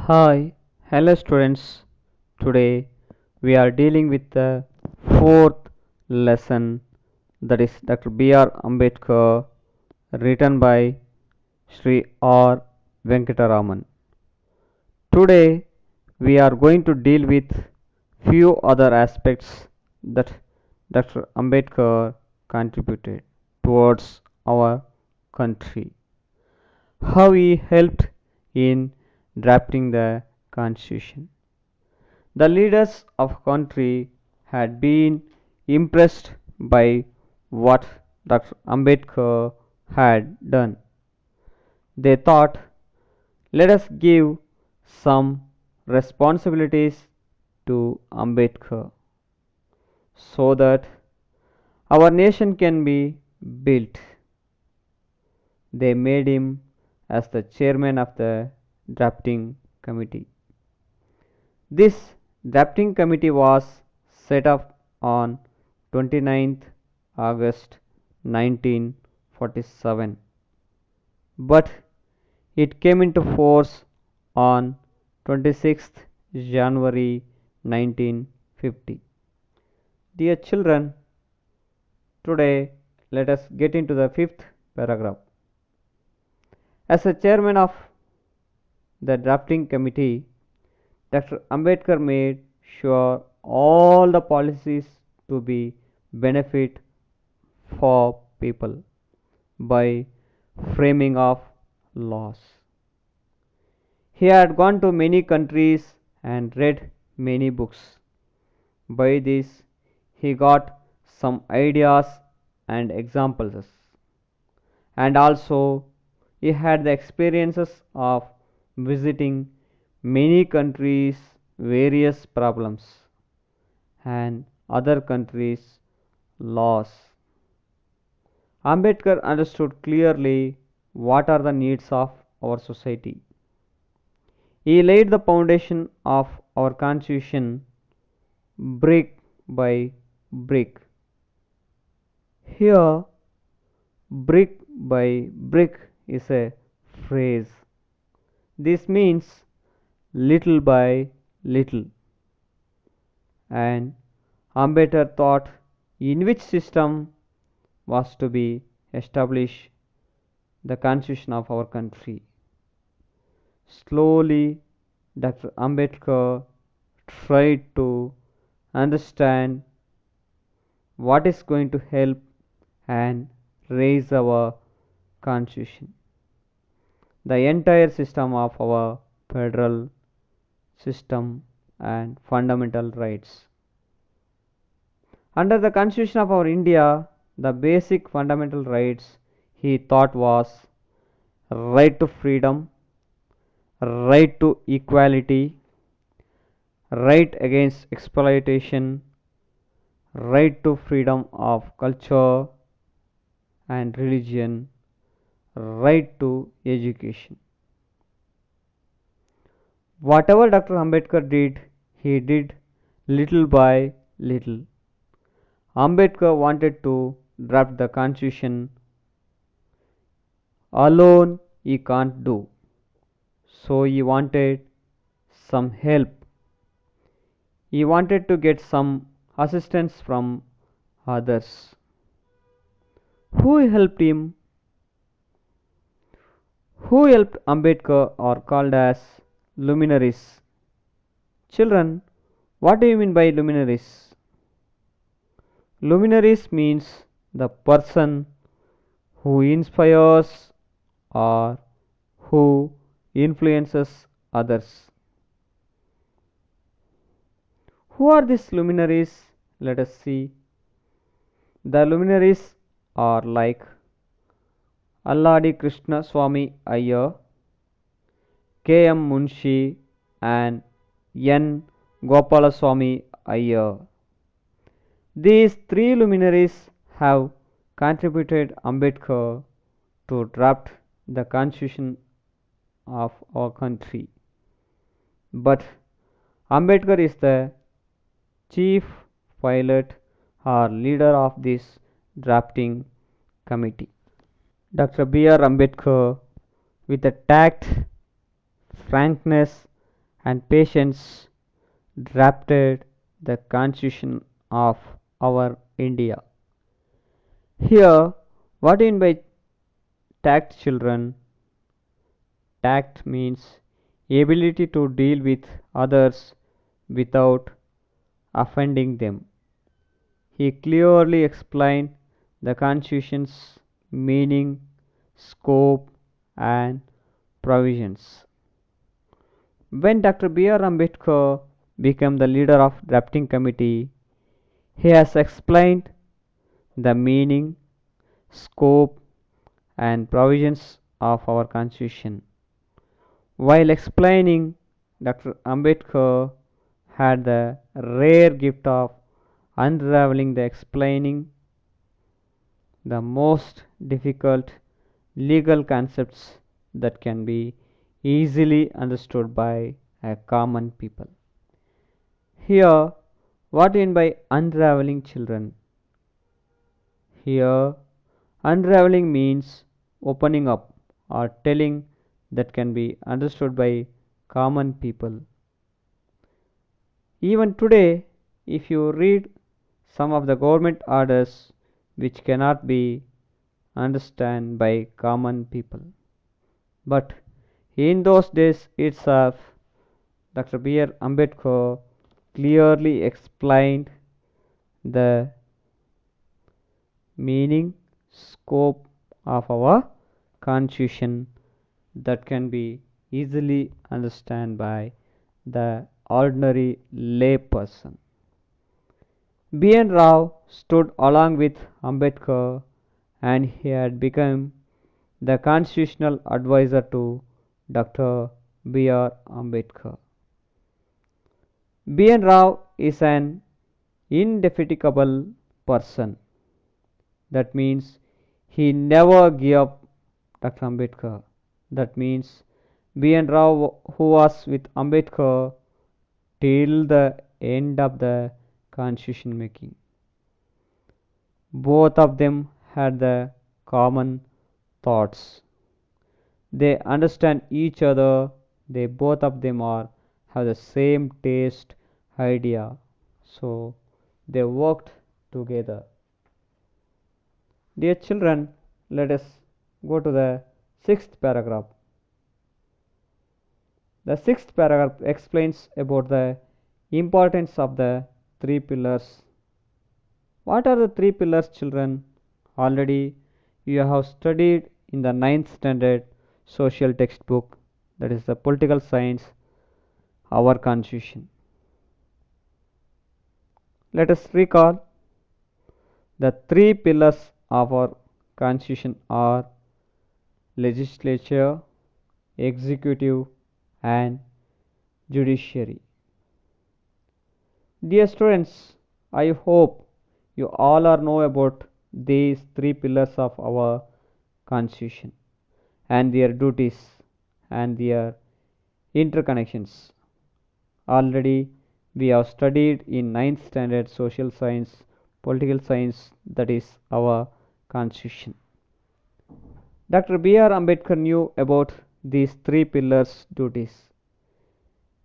Hi, hello students. Today we are dealing with the fourth lesson, that is Dr. B.R. Ambedkar, written by Sri R. Venkataraman. Today we are going to deal with few other aspects that Dr. Ambedkar contributed towards our country. How he helped in drafting the constitution. The leaders of country had been impressed by what Dr. Ambedkar had done. They thought, let us give some responsibilities to Ambedkar so that our nation can be built. They made him as the chairman of the drafting committee. This drafting committee was set up on 29th August 1947, but it came into force on 26th January 1950. Dear children, today let us get into the fifth paragraph. As a chairman of the drafting committee, Dr. Ambedkar made sure all the policies to be benefit for people by framing of laws. He had gone to many countries and read many books. By this, he got some ideas and examples, and also he had the experiences of visiting many countries, various problems, and other countries' laws. Ambedkar understood clearly what are the needs of our society. He laid the foundation of our constitution brick by brick. Here, brick by brick is a phrase. This means little by little. And Ambedkar thought in which system was to be established the constitution of our country. Slowly, Dr. Ambedkar tried to understand what is going to help and raise our constitution. The entire system of our federal system and fundamental rights. Under the constitution of our India, the basic fundamental rights he thought was right to freedom, right to equality, right against exploitation, right to freedom of culture and religion, right to education. Whatever Dr. Ambedkar did, he did little by little. Ambedkar wanted to draft the constitution alone, he can't do. So he wanted some help. He wanted to get some assistance from others. Who helped him? Who helped Ambedkar are called as luminaries. Children, what do you mean by luminaries? Luminaries means the person who inspires or who influences others. Who are these luminaries? Let us see. The luminaries are like Alladi Krishna Swami Iyer, K. M. Munshi, and N. Gopalaswamy Iyer. These three luminaries have contributed Ambedkar to draft the constitution of our country. But Ambedkar is the chief pilot or leader of this drafting committee. Dr. B.R. Ambedkar, with a tact, frankness, and patience drafted the Constitution of our India. Here, what do you mean by tact, children? Tact means ability to deal with others without offending them. He clearly explained the Constitution's meaning, scope, and provisions. When Dr. B.R. Ambedkar became the leader of drafting committee, he has explained the meaning, scope, and provisions of our Constitution. While explaining, Dr. Ambedkar had the rare gift of unraveling the explaining the most difficult legal concepts that can be easily understood by a common people. Here, what do you mean by unraveling, children? Here, unraveling means opening up or telling that can be understood by common people. Even today, if you read some of the government orders which cannot be understood by common people. But in those days itself, Dr. B.R. Ambedkar clearly explained the meaning, scope of our Constitution that can be easily understood by the ordinary lay person. B.N. Rao stood along with Ambedkar and he had become the constitutional advisor to Dr. B.R. Ambedkar. B.N. Rao is an indefatigable person. That means he never gave up Dr. Ambedkar. That means B.N. Rao, who was with Ambedkar till the end of the constitution making. Both of them had the common thoughts. They understand each other. They both of them are have the same taste, idea. So they worked together. Dear children, let us go to the sixth paragraph. The sixth paragraph explains about the importance of the three pillars. What are the three pillars, children? Already you have studied in the ninth standard social textbook, that is the political science, our constitution. Let us recall the three pillars of our constitution are legislature, executive, and judiciary. Dear students, I hope you all are know about these three pillars of our constitution and their duties and their interconnections. Already we have studied in ninth standard social science, political science, that is our constitution. Dr. B.R. Ambedkar knew about these three pillars duties.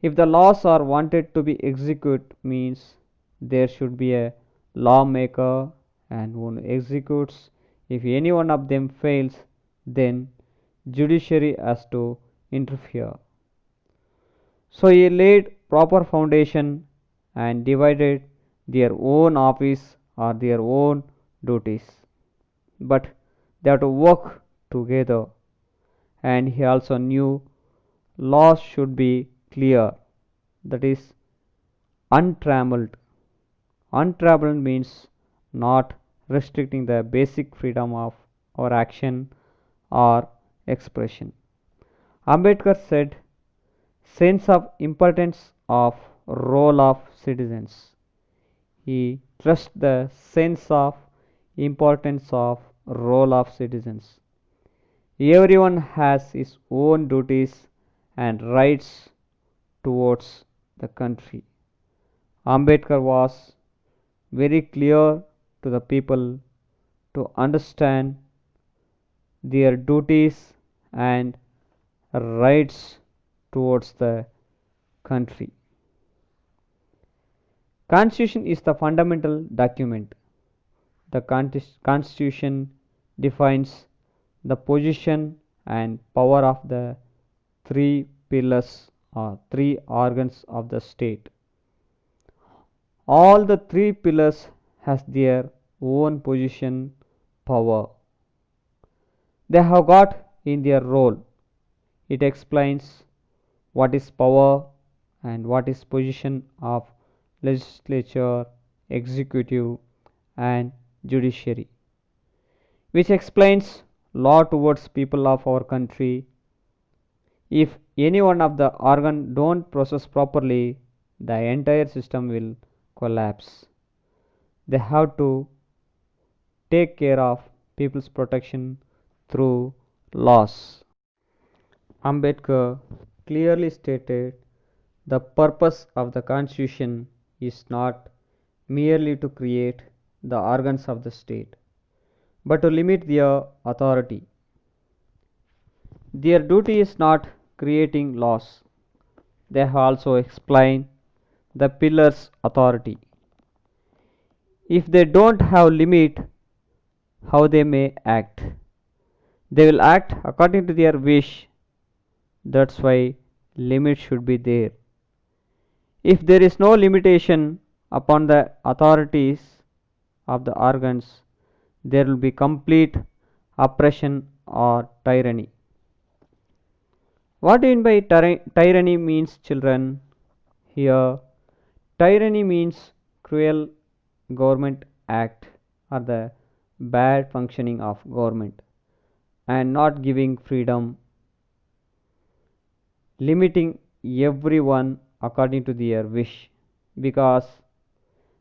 If the laws are wanted to be executed, means there should be a lawmaker and who executes. If any one of them fails, then judiciary has to interfere. So he laid proper foundation and divided their own office or their own duties. But they have to work together, and he also knew laws should be clear, that is untrammeled. Untrammeled means not restricting the basic freedom of our action or expression. Ambedkar said sense of importance of role of citizens. He stressed the sense of importance of role of citizens. Everyone has his own duties and rights towards the country. Ambedkar was very clear to the people to understand their duties and rights towards the country. Constitution is the fundamental document. The Constitution defines the position and power of the three pillars or three organs of the state. All the three pillars has their own position, power. They have got in their role. It explains what is power and what is position of legislature, executive and judiciary, which explains law towards people of our country. If any one of the organ don't process properly, the entire system will collapse. They have to take care of people's protection through laws. Ambedkar clearly stated the purpose of the Constitution is not merely to create the organs of the state, but to limit their authority. Their duty is not creating laws. They have also explained the pillars' authority. If they don't have limit, how they may act? They will act according to their wish. That's why limit should be there. If there is no limitation upon the authorities of the organs, there will be complete oppression or tyranny. What do you mean by tyranny means, children? Here, tyranny means cruel government act or the bad functioning of government and not giving freedom, limiting everyone according to their wish, because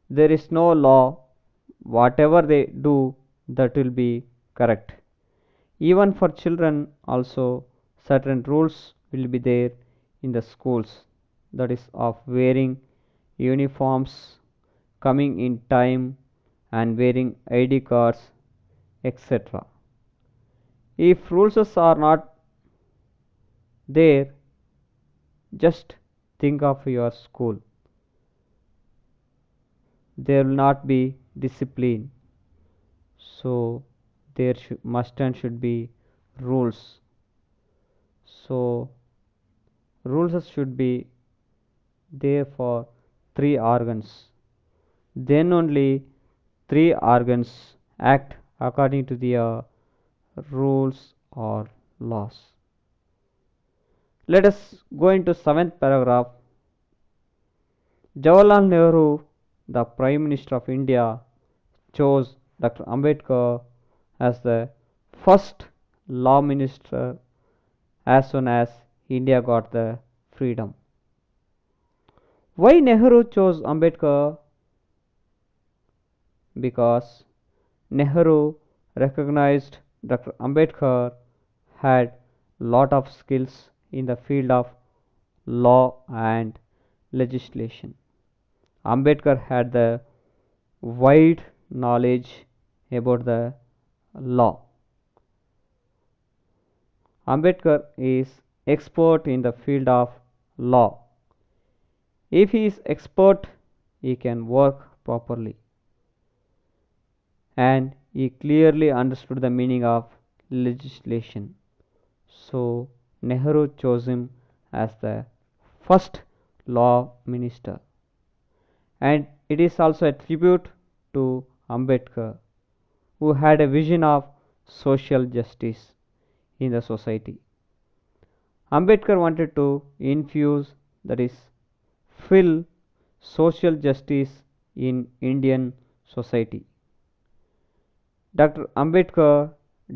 there is no law. Whatever they do, that will be correct. Even for children also, certain rules will be there in the schools, that is of wearing uniforms, coming in time and wearing ID cards, etc. If rules are not there, just think of your school. There will not be discipline. So there must and should be rules. So rules should be there for three organs. Then only three organs act according to their rules or laws. Let us go into 7th paragraph. Jawaharlal Nehru, the Prime Minister of India, chose Dr. Ambedkar as the first law minister as soon as India got the freedom. Why Nehru chose Ambedkar? Because Nehru recognized Dr. Ambedkar had lot of skills in the field of law and legislation. Ambedkar had the wide knowledge about the law. Ambedkar is expert in the field of law. If he is expert, he can work properly. And he clearly understood the meaning of legislation. So Nehru chose him as the first law minister. And it is also a tribute to Ambedkar, who had a vision of social justice in the society. Ambedkar wanted to infuse, that is, fill social justice in Indian society. Dr. Ambedkar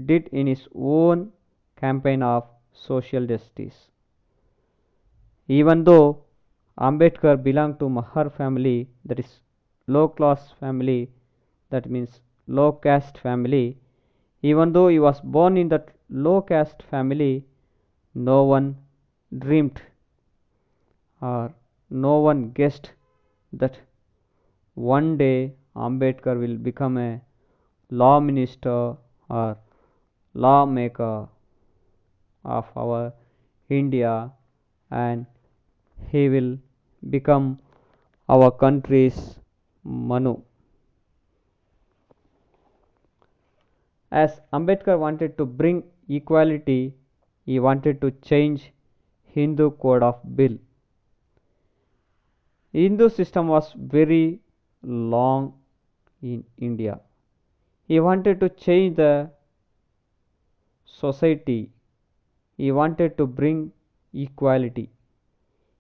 did in his own campaign of social justice. Even though Ambedkar belonged to Mahar family, that is low class family, that means low caste family, even though he was born in that low caste family, no one dreamed or no one guessed that one day Ambedkar will become a law minister or lawmaker of our India, and he will become our country's Manu. As Ambedkar wanted to bring equality, he wanted to change Hindu code of bill. Hindu system was very long in India. He wanted to change the society. He wanted to bring equality.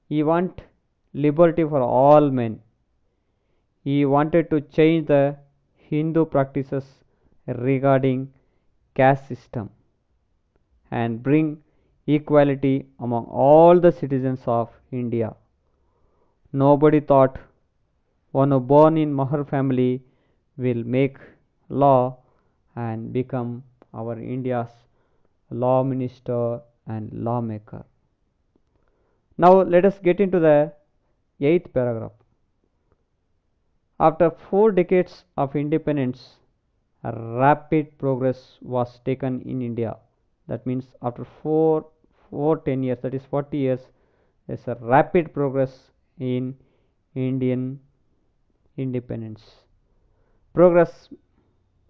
He want liberty for all men. He wanted to change the Hindu practices regarding caste system and bring equality among all the citizens of India. Nobody thought one who born in Mahar family will make law and become our India's law minister and lawmaker. Now let us get into the 8th paragraph. After 4 decades of independence, a rapid progress was taken in India. That means after 10 years, that is 40 years, there's a rapid progress in Indian independence. Progress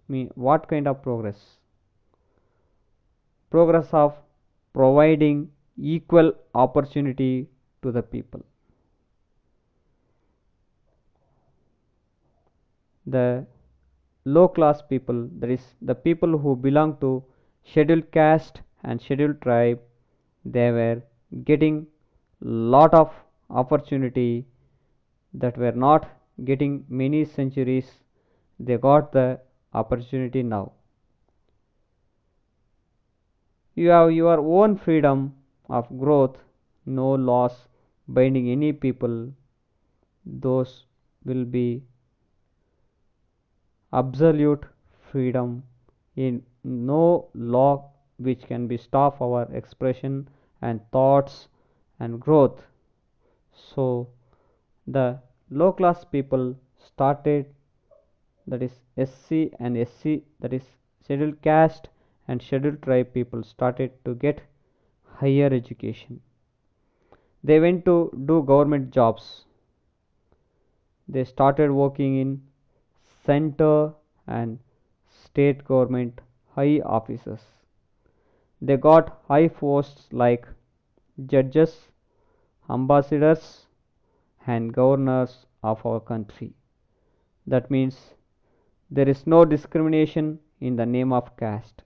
mean what kind of progress? Progress of providing equal opportunity to the people. The low class people, that is the people who belong to scheduled caste and scheduled tribe, they were getting lot of opportunity that were not getting many centuries. They got the opportunity now. You have your own freedom of growth, no laws binding any people. Those will be absolute freedom, in no law which can be stop our expression and thoughts and growth. So the low class people started, that is SC and SC, that is scheduled caste and scheduled tribe people started to get higher education. They went to do government jobs. They started working in center and state government high offices. They got high posts like judges, ambassadors, and governors of our country. That means there is no discrimination in the name of caste.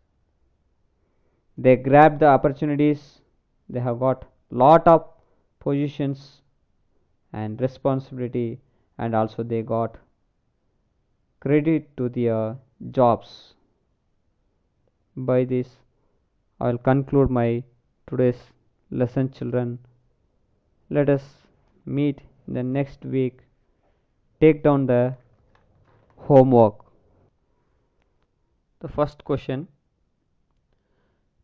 They grabbed the opportunities, they have got lot of positions and responsibility, and also they got credit to their jobs. By this I will conclude my today's lesson, children. Let us meet in the next week. Take down the homework. The first question: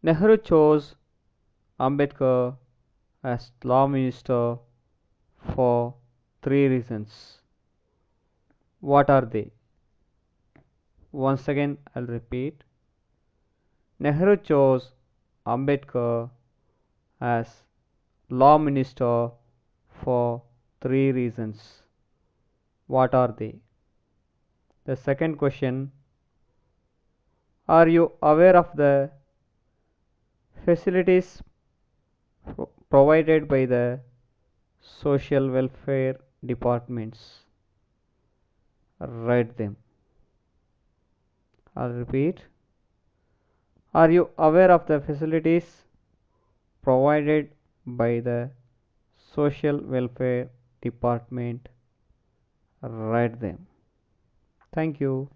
Nehru chose Ambedkar as law minister for 3 reasons. What are they? Once again, I'll repeat. Nehru chose Ambedkar as law minister for 3 reasons. What are they? The second question: Are you aware of the facilities provided by the social welfare departments? Write them. I'll repeat. Are you aware of the facilities provided by the social welfare department? Write them. Thank you.